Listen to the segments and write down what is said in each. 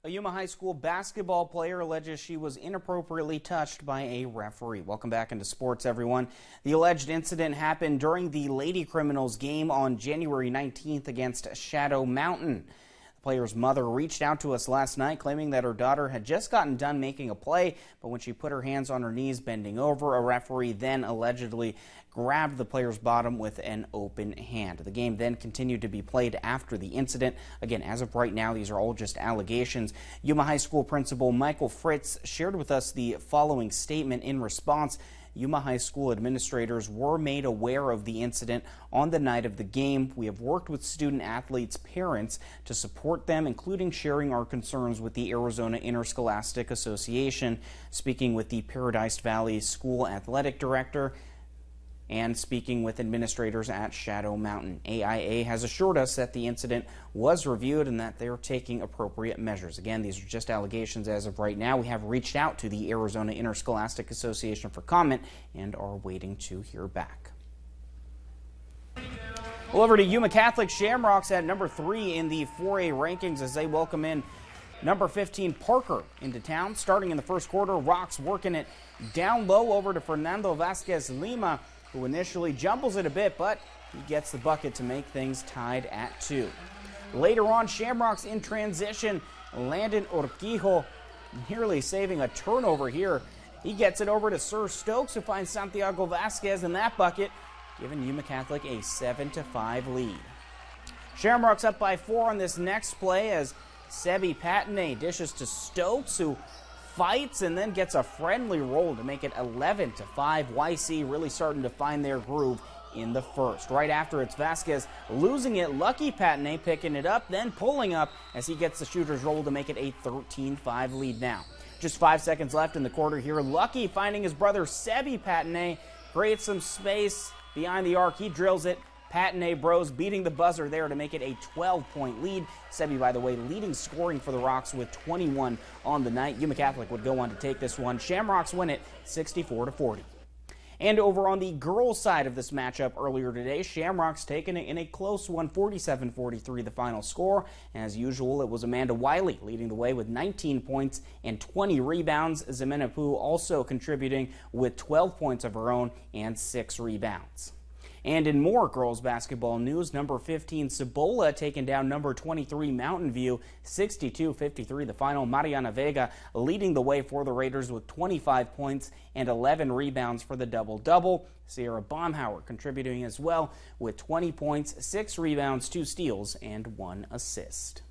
A Yuma High School basketball player alleges she was inappropriately touched by a referee. Welcome back into sports, everyone. The alleged incident happened during the Lady Criminals game on January 19th against Shadow Mountain. The player's mother reached out to us last night claiming that her daughter had just gotten done making a play, but when she put her hands on her knees bending over, a referee then allegedly grabbed the player's bottom with an open hand. The game then continued to be played after the incident. Again, as of right now, these are all just allegations. Yuma High School principal Michael Fritz shared with us the following statement in response. Yuma High School administrators were made aware of the incident on the night of the game. We have worked with student athletes' parents to support them, including sharing our concerns with the Arizona Interscholastic Association, speaking with the Paradise Valley School Athletic Director, and speaking with administrators at Shadow Mountain. AIA has assured us that the incident was reviewed and that they're taking appropriate measures. Again, these are just allegations as of right now. We have reached out to the Arizona Interscholastic Association for comment and are waiting to hear back. Well, over to Yuma Catholic. Shamrocks at number 3 in the 4A rankings as they welcome in number 15 Parker into town. Starting in the first quarter, Rocks working it down low over to Fernando Vasquez Lima, who initially jumbles it a bit, but he gets the bucket to make things tied at 2. Later on, Shamrocks in transition. Landon Urquijo nearly saving a turnover here. He gets it over to Sir Stokes, who finds Santiago Vasquez in that bucket, giving Yuma Catholic a 7-5 lead. Shamrocks up by 4 on this next play as Sebi Patine dishes to Stokes, who fights and then gets a friendly roll to make it 11-5. YC really starting to find their groove in the first. Right after, it's Vasquez losing it. Lucky Patine picking it up, then pulling up as he gets the shooter's roll to make it a 13-5 lead now. Just 5 seconds left in the quarter here. Lucky finding his brother Sebi Patine, creates some space behind the arc. He drills it. Patine bros beating the buzzer there to make it a 12-point lead. Sebi, by the way, leading scoring for the Rocks with 21 on the night. Yuma Catholic would go on to take this one. Shamrocks win it 64-40. And over on the girls' side of this matchup earlier today, Shamrocks taking it in a close one, 47-43 the final score. As usual, it was Amanda Wiley leading the way with 19 points and 20 rebounds. Zemena Poo also contributing with 12 points of her own and 6 rebounds. And in more girls basketball news, number 15 Cibola taking down number 23 Mountain View 62-53 the final. Mariana Vega leading the way for the Raiders with 25 points and 11 rebounds for the double-double. Sierra Baumhauer contributing as well with 20 points, 6 rebounds, 2 steals, and 1 assist.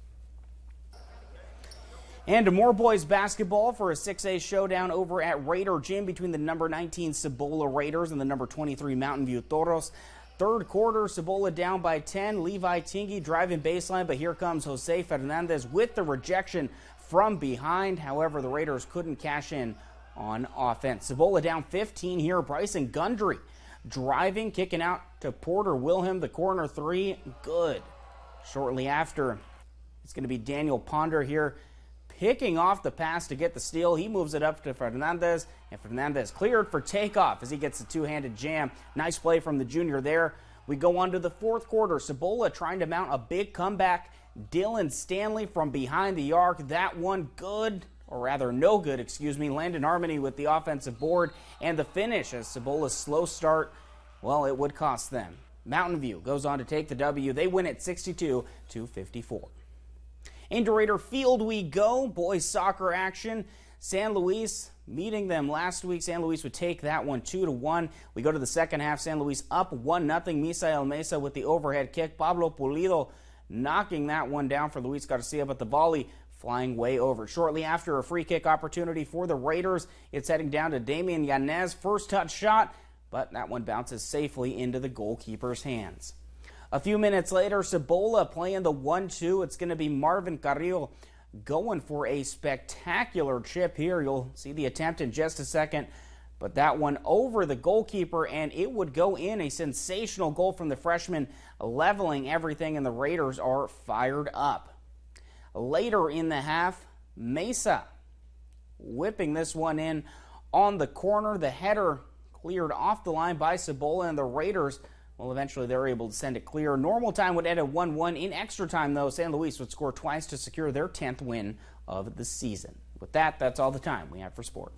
And more boys basketball for a 6A showdown over at Raider Gym between the number 19 Cibola Raiders and the number 23 Mountain View Toros. Third quarter, Cibola down by 10. Levi Tingy driving baseline, but here comes Jose Fernandez with the rejection from behind. However, the Raiders couldn't cash in on offense. Cibola down 15 here. Bryson Gundry driving, kicking out to Porter Wilhelm. The corner 3, good. Shortly after, it's going to be Daniel Ponder here, picking off the pass to get the steal. He moves it up to Fernandez, and Fernandez cleared for takeoff as he gets a two-handed jam. Nice play from the junior there. We go on to the fourth quarter. Cibola trying to mount a big comeback. Dylan Stanley from behind the arc. That one good, or rather no good, excuse me. Landon Harmony with the offensive board, and the finish as Cibola's slow start, well, it would cost them. Mountain View goes on to take the W. They win it 62-54. Into Raider Field we go. Boys soccer action. San Luis meeting them last week. San Luis would take that one 2-1. We go to the second half. San Luis up 1-0. Misael Mesa with the overhead kick. Pablo Pulido knocking that one down for Luis Garcia, but the volley flying way over. Shortly after, a free kick opportunity for the Raiders. It's heading down to Damian Yanez. First touch shot, but that one bounces safely into the goalkeeper's hands. A few minutes later, Cibola playing the 1-2. It's going to be Marvin Carrillo going for a spectacular chip here. You'll see the attempt in just a second, but that one over the goalkeeper, and it would go in. A sensational goal from the freshman, leveling everything, and the Raiders are fired up. Later in the half, Mesa whipping this one in on the corner. The header cleared off the line by Cibola, and the Raiders Well, eventually they were able to send it clear. Normal time would end at 1-1. In extra time, though, San Luis would score twice to secure their 10th win of the season. With that, that's all the time we have for sports.